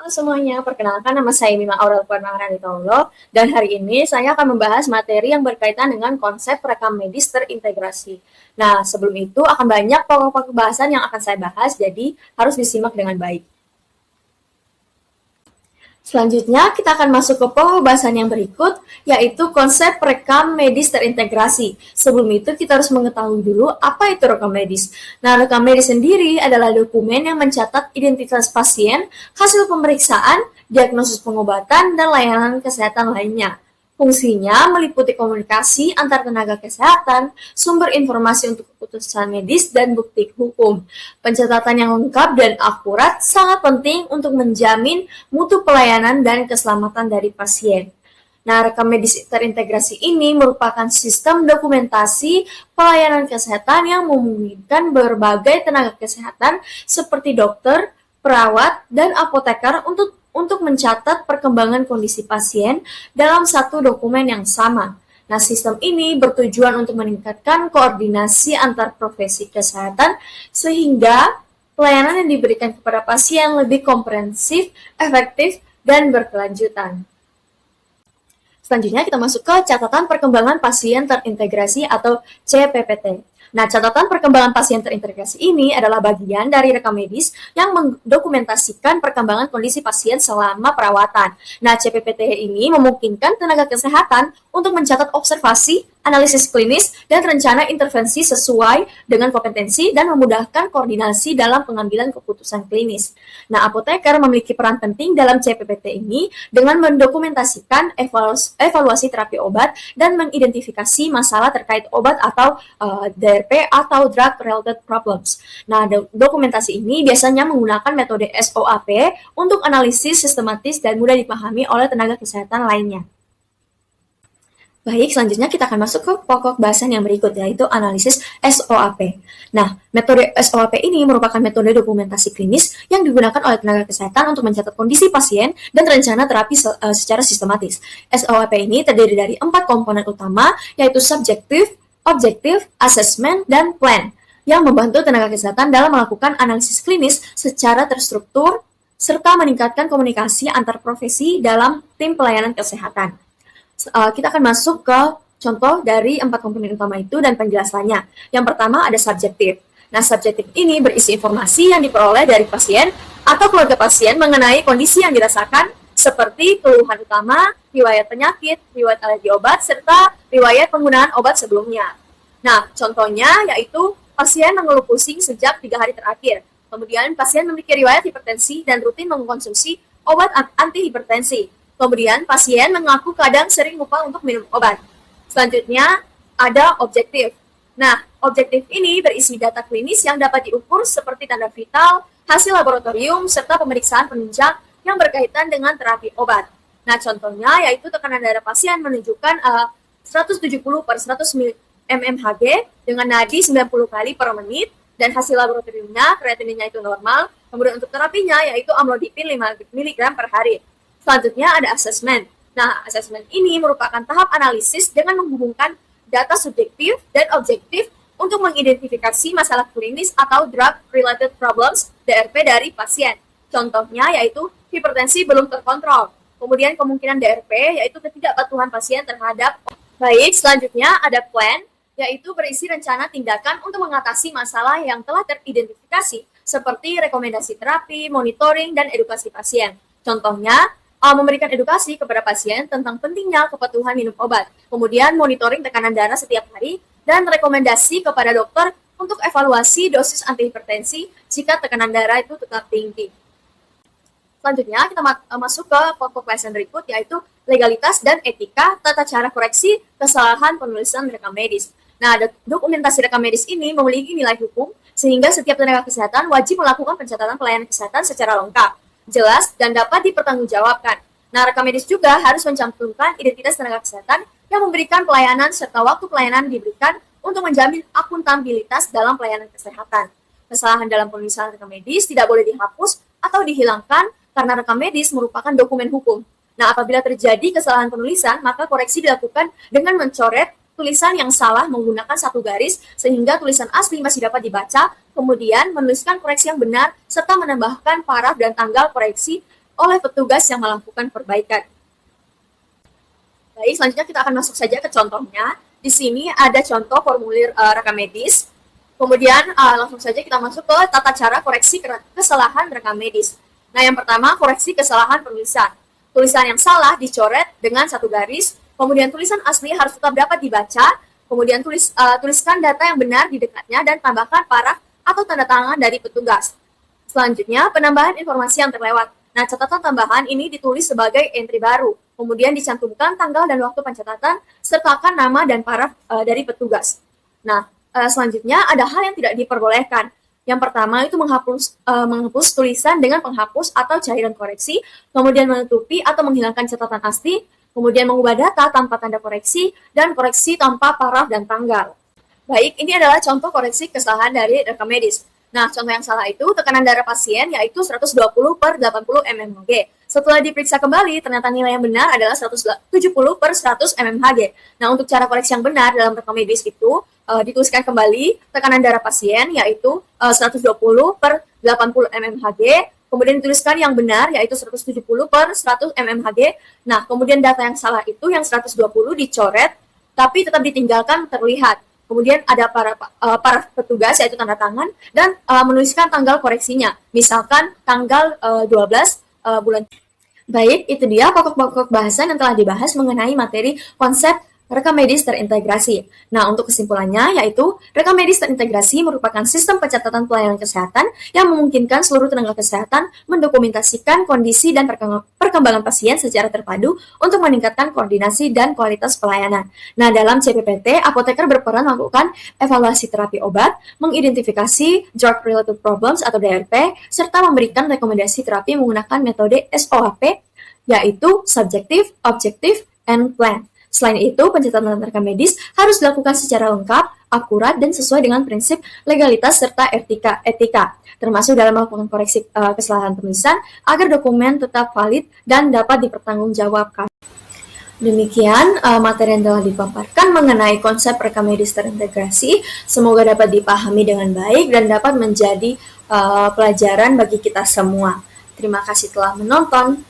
Halo semuanya, perkenalkan nama saya Mima Aurel Purnaharanitolo dan hari ini saya akan membahas materi yang berkaitan dengan konsep rekam medis terintegrasi. Nah, sebelum itu akan banyak pokok-pokok bahasan yang akan saya bahas, jadi harus disimak dengan baik. Selanjutnya, kita akan masuk ke pembahasan yang berikut, yaitu konsep rekam medis terintegrasi. Sebelum itu, kita harus mengetahui dulu apa itu rekam medis. Nah, rekam medis sendiri adalah dokumen yang mencatat identitas pasien, hasil pemeriksaan, diagnosis pengobatan, dan layanan kesehatan lainnya. Fungsinya meliputi komunikasi antar tenaga kesehatan, sumber informasi untuk keputusan medis, dan bukti hukum. Pencatatan yang lengkap dan akurat sangat penting untuk menjamin mutu pelayanan dan keselamatan dari pasien. Nah, rekam medis terintegrasi ini merupakan sistem dokumentasi pelayanan kesehatan yang memungkinkan berbagai tenaga kesehatan seperti dokter, perawat, dan apoteker untuk mencatat perkembangan kondisi pasien dalam satu dokumen yang sama. Nah, sistem ini bertujuan untuk meningkatkan koordinasi antar profesi kesehatan sehingga pelayanan yang diberikan kepada pasien lebih komprehensif, efektif, dan berkelanjutan. Selanjutnya kita masuk ke catatan perkembangan pasien terintegrasi atau CPPT. Nah, catatan perkembangan pasien terintegrasi ini adalah bagian dari rekam medis yang mendokumentasikan perkembangan kondisi pasien selama perawatan. Nah, CPPT ini memungkinkan tenaga kesehatan untuk mencatat observasi, analisis klinis, dan rencana intervensi sesuai dengan kompetensi dan memudahkan koordinasi dalam pengambilan keputusan klinis. Nah, apoteker memiliki peran penting dalam CPPT ini dengan mendokumentasikan evaluasi terapi obat dan mengidentifikasi masalah terkait obat atau DRP atau Drug Related Problems. Nah, dokumentasi ini biasanya menggunakan metode SOAP untuk analisis sistematis dan mudah dipahami oleh tenaga kesehatan lainnya. Baik, selanjutnya kita akan masuk ke pokok bahasan yang berikut, yaitu analisis SOAP. Nah, metode SOAP ini merupakan metode dokumentasi klinis yang digunakan oleh tenaga kesehatan untuk mencatat kondisi pasien dan rencana terapi secara sistematis. SOAP ini terdiri dari 4 komponen utama, yaitu subjektif, objektif, assessment, dan plan, yang membantu tenaga kesehatan dalam melakukan analisis klinis secara terstruktur, serta meningkatkan komunikasi antar profesi dalam tim pelayanan kesehatan. Kita akan masuk ke contoh dari 4 komponen utama itu dan penjelasannya. Yang pertama ada subjektif. Nah, subjektif ini berisi informasi yang diperoleh dari pasien atau keluarga pasien mengenai kondisi yang dirasakan seperti keluhan utama, riwayat penyakit, riwayat alergi obat, serta riwayat penggunaan obat sebelumnya. Nah, contohnya yaitu pasien mengeluh pusing sejak 3 hari terakhir. Kemudian pasien memiliki riwayat hipertensi dan rutin mengkonsumsi obat antihipertensi. Kemudian pasien mengaku kadang sering lupa untuk minum obat. Selanjutnya ada objektif. Nah, objektif ini berisi data klinis yang dapat diukur seperti tanda vital, hasil laboratorium, serta pemeriksaan penunjang yang berkaitan dengan terapi obat. Nah, contohnya yaitu tekanan darah pasien menunjukkan 170 per 100 mmHg dengan nadi 90 kali per menit, dan hasil laboratoriumnya kreatininnya itu normal. Kemudian untuk terapinya yaitu amlodipin 5 mg per hari. Selanjutnya ada assessment. Nah, assessment ini merupakan tahap analisis dengan menghubungkan data subjektif dan objektif untuk mengidentifikasi masalah klinis atau drug-related problems (DRP) dari pasien. Contohnya yaitu hipertensi belum terkontrol. Kemudian kemungkinan DRP yaitu ketidakpatuhan pasien terhadap. Baik, selanjutnya ada plan, yaitu berisi rencana tindakan untuk mengatasi masalah yang telah teridentifikasi seperti rekomendasi terapi, monitoring, dan edukasi pasien. Contohnya, memberikan edukasi kepada pasien tentang pentingnya kepatuhan minum obat, kemudian monitoring tekanan darah setiap hari, dan rekomendasi kepada dokter untuk evaluasi dosis antihipertensi jika tekanan darah itu tetap tinggi. Selanjutnya kita masuk ke pokok bahasan berikut, yaitu legalitas dan etika tata cara koreksi kesalahan penulisan rekam medis. Nah, dokumentasi rekam medis ini memiliki nilai hukum sehingga setiap tenaga kesehatan wajib melakukan pencatatan pelayanan kesehatan secara lengkap, jelas, dan dapat dipertanggungjawabkan. Nah, rekam medis juga harus mencantumkan identitas tenaga kesehatan yang memberikan pelayanan serta waktu pelayanan diberikan untuk menjamin akuntabilitas dalam pelayanan kesehatan. Kesalahan dalam penulisan rekam medis tidak boleh dihapus atau dihilangkan karena rekam medis merupakan dokumen hukum. Nah, apabila terjadi kesalahan penulisan, maka koreksi dilakukan dengan mencoret tulisan yang salah menggunakan satu garis sehingga tulisan asli masih dapat dibaca, kemudian menuliskan koreksi yang benar serta menambahkan paraf dan tanggal koreksi oleh petugas yang melakukan perbaikan. Baik, selanjutnya kita akan masuk saja ke contohnya. Di sini ada contoh formulir rekam medis. Kemudian langsung saja kita masuk ke tata cara koreksi kesalahan rekam medis. Nah, yang pertama, koreksi kesalahan penulisan. Tulisan yang salah dicoret dengan satu garis, kemudian tulisan asli harus tetap dapat dibaca, kemudian tuliskan data yang benar di dekatnya dan tambahkan paraf atau tanda tangan dari petugas. Selanjutnya, penambahan informasi yang terlewat. Nah, catatan tambahan ini ditulis sebagai entry baru, kemudian dicantumkan tanggal dan waktu pencatatan, sertakan nama dan paraf dari petugas. Nah, selanjutnya ada hal yang tidak diperbolehkan. Yang pertama itu menghapus tulisan dengan penghapus atau cairan koreksi, kemudian menutupi atau menghilangkan catatan asli, kemudian mengubah data tanpa tanda koreksi, dan koreksi tanpa paraf dan tanggal. Baik, ini adalah contoh koreksi kesalahan dari rekam medis. Nah, contoh yang salah itu tekanan darah pasien yaitu 120/80 mmHg. Setelah diperiksa kembali, ternyata nilai yang benar adalah 170/100 mmHg. Nah, untuk cara koreksi yang benar dalam rekam medis itu dituliskan kembali tekanan darah pasien yaitu 120/80 mmHg, kemudian dituliskan yang benar yaitu 170/100 mmHg. Nah, kemudian data yang salah itu yang 120 dicoret tapi tetap ditinggalkan terlihat. Kemudian ada para petugas yaitu tanda tangan dan menuliskan tanggal koreksinya. Misalkan tanggal 12 bulan. Baik, itu dia pokok-pokok bahasan yang telah dibahas mengenai materi konsep rekam medis terintegrasi. Nah, untuk kesimpulannya yaitu rekam medis terintegrasi merupakan sistem pencatatan pelayanan kesehatan yang memungkinkan seluruh tenaga kesehatan mendokumentasikan kondisi dan perkembangan pasien secara terpadu untuk meningkatkan koordinasi dan kualitas pelayanan. Nah, dalam CPPT, apoteker berperan melakukan evaluasi terapi obat, mengidentifikasi drug-related problems atau DRP, serta memberikan rekomendasi terapi menggunakan metode SOAP, yaitu Subjective, Objective, and Plan. Selain itu, pencatatan rekam medis harus dilakukan secara lengkap, akurat, dan sesuai dengan prinsip legalitas serta etika, termasuk dalam melakukan koreksi kesalahan penulisan agar dokumen tetap valid dan dapat dipertanggungjawabkan. Demikian materi yang telah dipaparkan mengenai konsep rekam medis terintegrasi. Semoga dapat dipahami dengan baik dan dapat menjadi pelajaran bagi kita semua. Terima kasih telah menonton.